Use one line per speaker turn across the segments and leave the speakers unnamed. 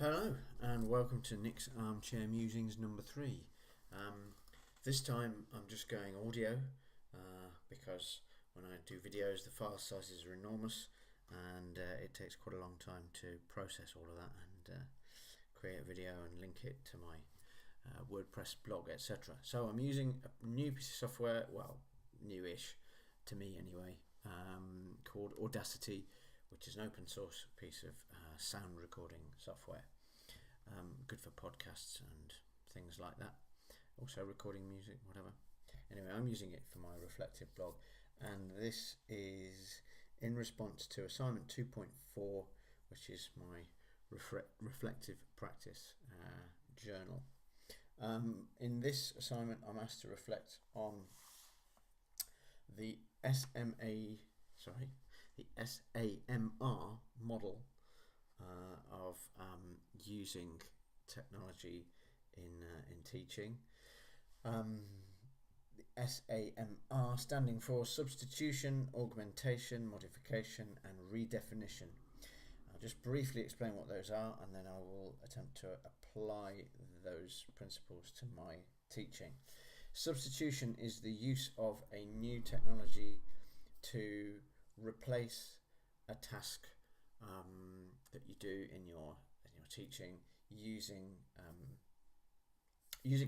Hello and welcome to Nick's Armchair Musings number 3. This time I'm just going audio because when I do videos the file sizes are enormous and it takes quite a long time to process all of that and create a video and link it to my WordPress blog, etc. So I'm using a new piece of software, well, newish to me anyway, called Audacity, which is an open source piece of sound recording software. Good for podcasts and things like that. Also recording music, whatever. Anyway, I'm using it for my reflective blog, and this is in response to assignment 2.4, which is my reflective practice journal. In this assignment, I'm asked to reflect on the SAMR model of using technology in teaching. The SAMR standing for substitution, augmentation, modification and redefinition. I'll just briefly explain what those are and then I will attempt to apply those principles to my teaching. Substitution is the use of a new technology to replace a task that you do in your teaching using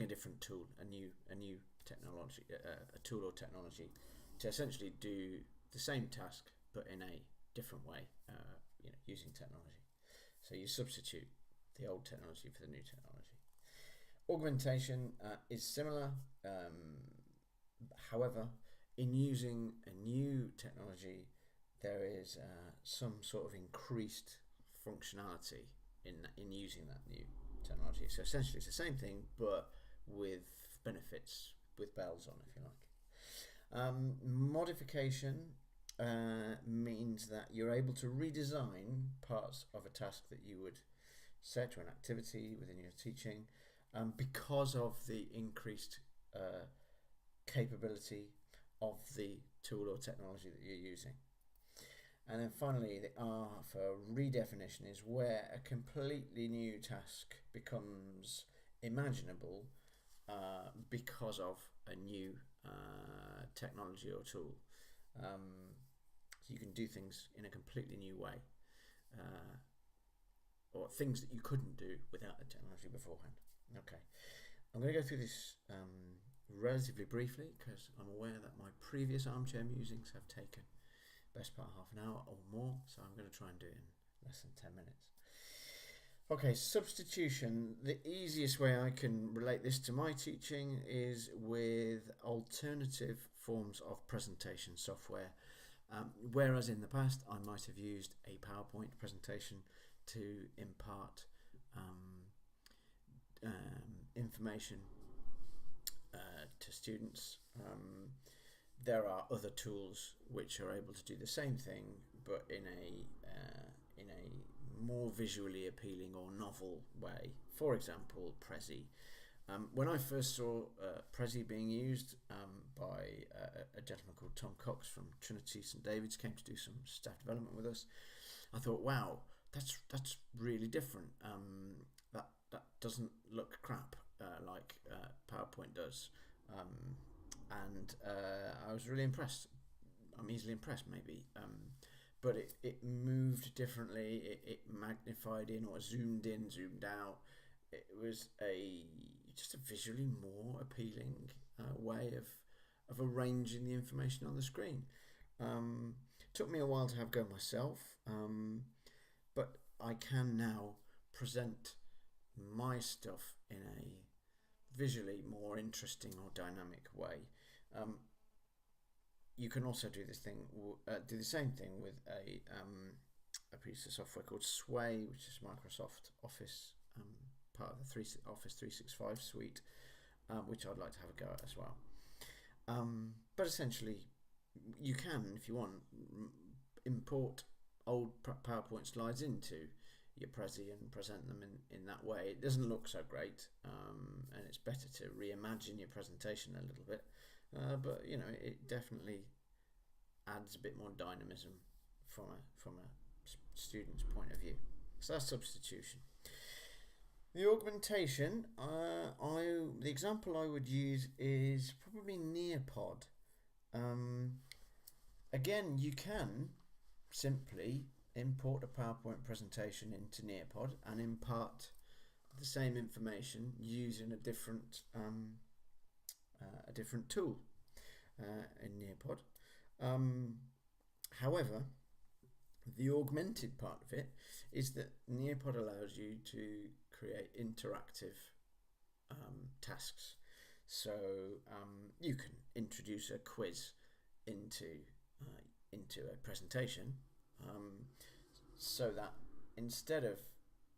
a different tool, a new technology, a tool or technology to essentially do the same task but in a different way, using technology. So you substitute the old technology for the new technology. Augmentation is similar, however, in using a new technology there is some sort of increased functionality in using that new technology. So essentially it's the same thing but with benefits, with bells on, if you like. Modification means that you're able to redesign parts of a task that you would set, or an activity within your teaching, because of the increased capability of the tool or technology that you're using. And then finally, the R for redefinition is where a completely new task becomes imaginable because of a new technology or tool. So you can do things in a completely new way, or things that you couldn't do without the technology beforehand. Okay, I'm going to go through this relatively briefly because I'm aware that my previous armchair musings have taken best part half an hour or more, so I'm going to try and do it in less than 10 minutes. Okay, substitution. The easiest way I can relate this to my teaching is with alternative forms of presentation software. Whereas in the past I might have used a PowerPoint presentation to impart information to students. There are other tools which are able to do the same thing but in a more visually appealing or novel way. For example, Prezi. When I first saw Prezi being used by a gentleman called Tom Cox from Trinity St David's, came to do some staff development with us, I thought, wow, that's really different. That doesn't look crap like PowerPoint does. And I was really impressed. I'm easily impressed, maybe, but it moved differently. It magnified in or zoomed in, zoomed out. It was just a visually more appealing way of arranging the information on the screen. Took me a while to have a go myself, but I can now present my stuff in a visually more interesting or dynamic way. You can also do the same thing with a piece of software called Sway, which is Microsoft Office, part of the Office 365 suite, which I'd like to have a go at as well. But essentially, you can, if you want, import old PowerPoint slides into your Prezi and present them in that way. It doesn't look so great, and it's better to reimagine your presentation a little bit, but it definitely adds a bit more dynamism from a student's point of view. So that's substitution. The augmentation, the example I would use is probably Nearpod. Um, Again, you can simply import a PowerPoint presentation into Nearpod and impart the same information using a different tool in Nearpod. However, the augmented part of it is that Nearpod allows you to create interactive tasks. So you can introduce a quiz into a presentation, so that instead of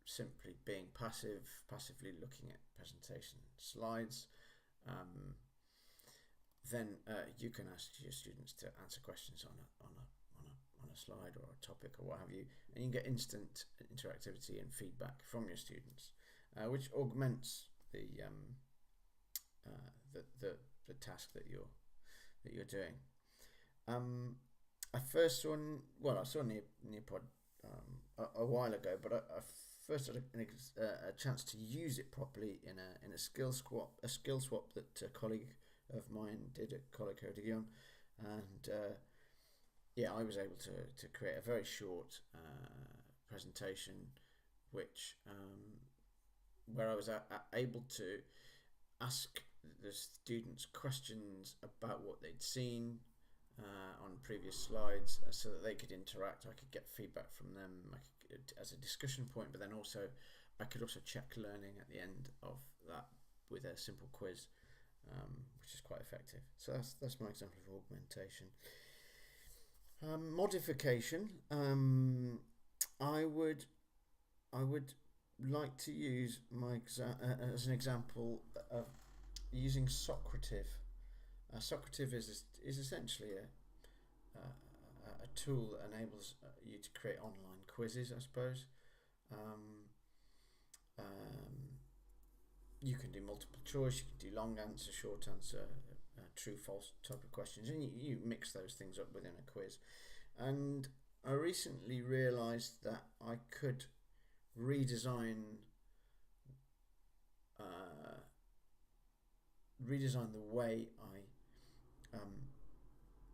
simply being passively looking at presentation slides, then you can ask your students to answer questions on a slide or a topic or what have you, and you can get instant interactivity and feedback from your students, which augments the task that you're doing. I first saw I saw Nearpod a while ago, but I first had a chance to use it properly in a skill swap that a colleague of mine did at College Codigion, and I was able to create a very short presentation, which where I was able to ask the students questions about what they'd seen on previous slides, so that they could interact. I could get feedback from them as a discussion point, but then also I could also check learning at the end of that with a simple quiz, which is quite effective. So that's my example of augmentation. Modification. I would like to use as an example of using Socrative. Socrative is essentially a tool that enables you to create online quizzes, I suppose. You can do multiple choice, you can do long answer, short answer, true, false type of questions, and you mix those things up within a quiz. And I recently realised that I could redesign the way I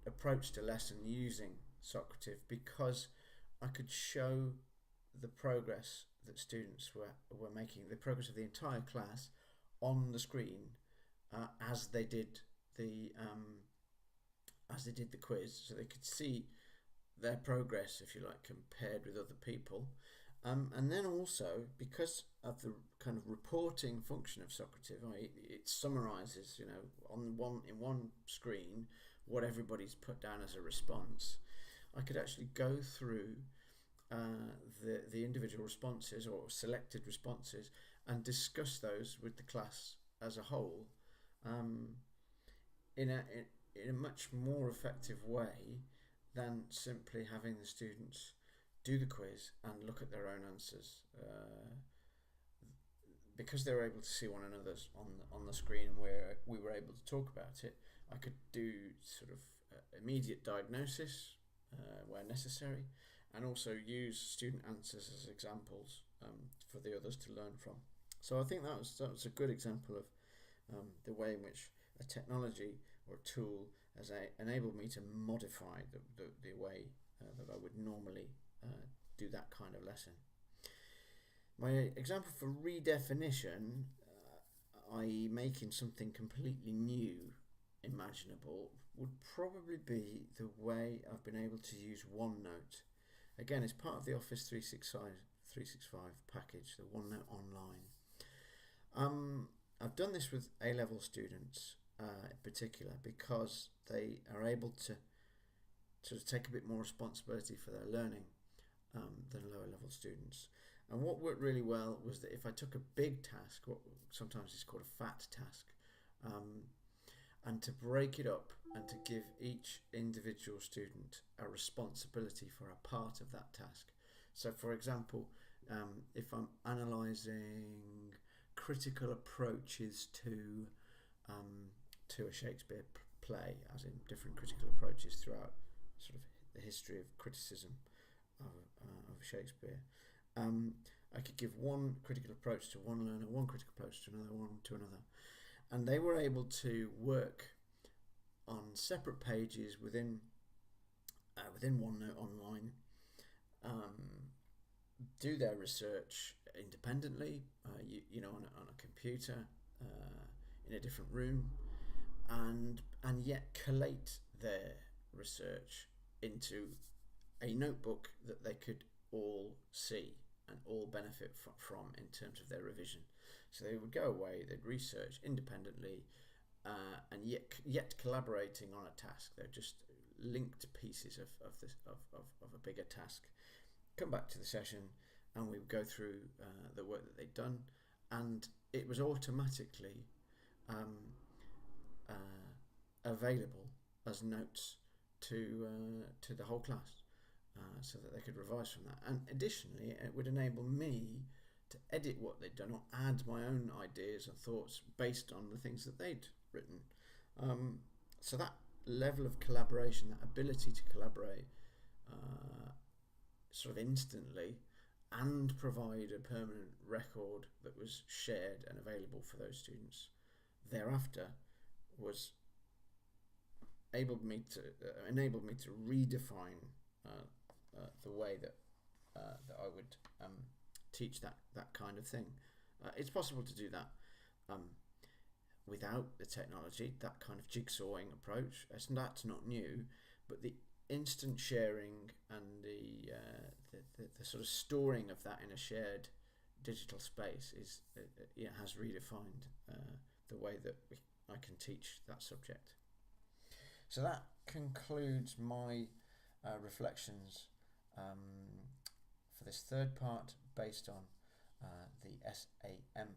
approached a lesson using Socrative, because I could show the progress that students were making, the progress of the entire class on the screen as they did the quiz, so they could see their progress, if you like, compared with other people. And then also, because of the kind of reporting function of Socrative, it summarises, in one screen what everybody's put down as a response. I could actually go through the individual responses or selected responses and discuss those with the class as a whole, in a much more effective way than simply having the students do the quiz and look at their own answers. Because they were able to see one another's on the screen, and where we were able to talk about it, I could do sort of immediate diagnosis where necessary, and also use student answers as examples for the others to learn from. So I think that was a good example of the way in which a technology or a tool has enabled me to modify the way that I would normally do that kind of lesson. My example for redefinition, i.e. making something completely new imaginable, would probably be the way I've been able to use OneNote. Again, it's part of the Office 365 package, the OneNote Online. I've done this with A-level students in particular, because they are able to sort of take a bit more responsibility for their learning than lower level students. And what worked really well was that if I took a big task, what sometimes is called a fat task, and to break it up and to give each individual student a responsibility for a part of that task. So for example, if I'm analysing critical approaches to a Shakespeare play, as in different critical approaches throughout sort of the history of criticism of Shakespeare, I could give one critical approach to one learner, one critical approach to another, one to another, and they were able to work on separate pages within OneNote online, do their research independently, on a computer, in a different room, and yet collate their research into a notebook that they could all see and all benefit from in terms of their revision. So they would go away, they'd research independently, and yet collaborating on a task. They're just linked pieces of a bigger task. Come back to the session, and we would go through the work that they'd done, and it was automatically available as notes to the whole class, so that they could revise from that. And additionally, it would enable me to edit what they'd done or add my own ideas and thoughts based on the things that they'd written. So that level of collaboration, that ability to collaborate sort of instantly and provide a permanent record that was shared and available for those students thereafter, was enabled me to redefine the way that I would teach that kind of thing. It's possible to do that without the technology, that kind of jigsawing approach. That's not new, but the instant sharing and the sort of storing of that in a shared digital space has redefined the way that I can teach that subject. So that concludes my reflections for this third part, based on the SAM